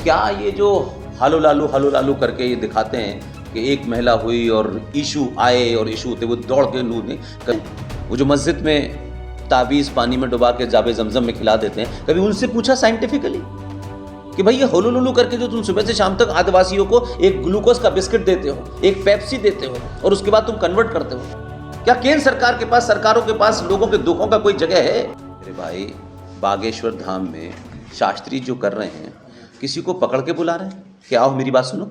क्या ये जो हालो लालू करके ये दिखाते हैं कि एक महिला हुई और इशू आए और इशू होते वो दौड़ के नूर वो जो मस्जिद में ताबीज़ पानी में डुबा के जाबे जमजम में खिला देते हैं, कभी उनसे पूछा साइंटिफिकली कि भाई ये होलो लुलू करके जो तुम सुबह से शाम तक आदिवासियों को एक ग्लूकोज का बिस्किट देते हो, एक पेप्सी देते हो और उसके बाद तुम कन्वर्ट करते हो, क्या केंद्र सरकार के पास, सरकारों के पास लोगों के दुखों का कोई जगह है? मेरे भाई, बागेश्वर धाम में शास्त्री जो कर रहे हैं, किसी को पकड़ के बुला रहे हैं कि आओ मेरी बात सुनो।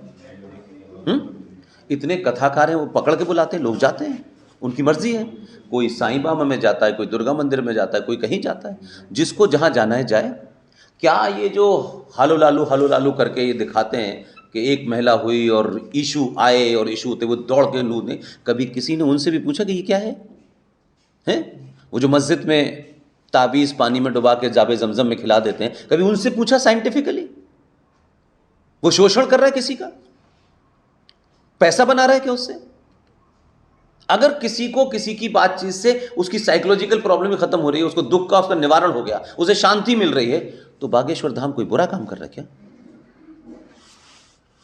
इतने कथाकार हैं, वो पकड़ के बुलाते हैं, लोग जाते हैं, उनकी मर्जी है। कोई साईं बाबा में जाता है, कोई दुर्गा मंदिर में जाता है, कोई कहीं जाता है, जिसको जहाँ जाना है जाए। क्या ये जो हालो लालू करके ये दिखाते हैं कि एक महिला हुई और इशू आए और इशू होते वो दौड़ के नूर ने, कभी किसी ने उनसे भी पूछा कि ये क्या है? वो जो मस्जिद में ताबीज़ पानी में डुबा के जाबे जमजम में खिला देते हैं, कभी उनसे पूछा साइंटिफिकली? वो शोषण कर रहा है किसी का, पैसा बना रहा है क्या उससे? अगर किसी को किसी की बातचीत से उसकी साइकोलॉजिकल प्रॉब्लम खत्म हो रही है, उसको दुख का उसका निवारण हो गया, उसे शांति मिल रही है, तो बागेश्वर धाम कोई बुरा काम कर रहा है क्या?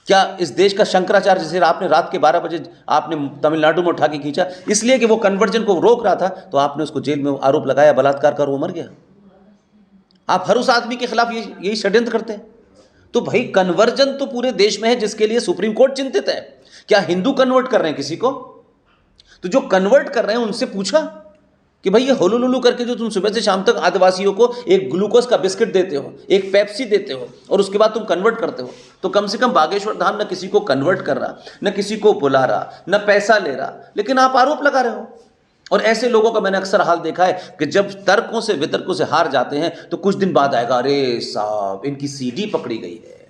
क्या इस देश का शंकराचार्य जिसे आपने रात के 12 बजे आपने तमिलनाडु में उठा के खींचा, इसलिए कि वो कन्वर्जन को रोक रहा था, तो आपने उसको जेल में आरोप लगाया बलात्कार कर, वो मर गया? आप हर उस आदमी के खिलाफ यही षड्यंत्र करते हैं। तो भाई, कन्वर्जन तो पूरे देश में है जिसके लिए सुप्रीम कोर्ट चिंतित है। क्या हिंदू कन्वर्ट कर रहे हैं किसी को? तो जो कन्वर्ट कर रहे हैं उनसे पूछा कि भाई ये होलो लुलू करके जो तुम सुबह से शाम तक आदिवासियों को एक ग्लूकोज का बिस्किट देते हो, एक पेप्सी देते हो और उसके बाद तुम कन्वर्ट करते हो, तो कम से कम बागेश्वर धाम न किसी को कन्वर्ट कर रहा, न किसी को बुला रहा, न पैसा ले रहा, लेकिन आप आरोप लगा रहे हो। और ऐसे लोगों का मैंने अक्सर हाल देखा है कि जब तर्कों से वितर्कों से हार जाते हैं तो कुछ दिन बाद आएगा, अरे साहब इनकी सीडी पकड़ी गई है,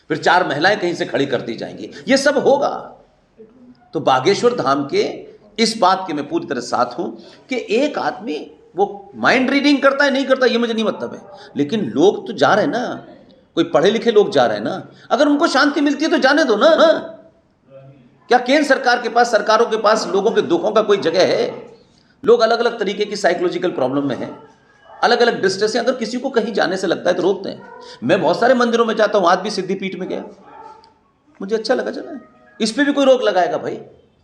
फिर 4 महिलाएं कहीं से खड़ी कर दी जाएंगी, ये सब होगा। तो बागेश्वर धाम के इस बात के मैं पूरी तरह साथ हूं कि एक आदमी वो माइंड रीडिंग करता है नहीं करता ये मुझे नहीं मतलब है, लेकिन लोग तो जा रहे हैं ना, कोई पढ़े लिखे लोग जा रहे हैं ना, अगर उनको शांति मिलती है तो जाने दो ना। क्या केंद्र सरकार के पास, सरकारों के पास लोगों के दुखों का कोई जगह है? लोग अलग अलग तरीके की साइकोलॉजिकल प्रॉब्लम में हैं, अलग अलग डिस्ट्रेस हैं, अगर किसी को कहीं जाने से लगता है तो रोकते हैं। मैं बहुत सारे मंदिरों में जाता हूं, आज भी सिद्धिपीठ में गया, मुझे अच्छा लगा, चला, इस पर भी कोई रोक लगाएगा भाई?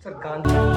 सर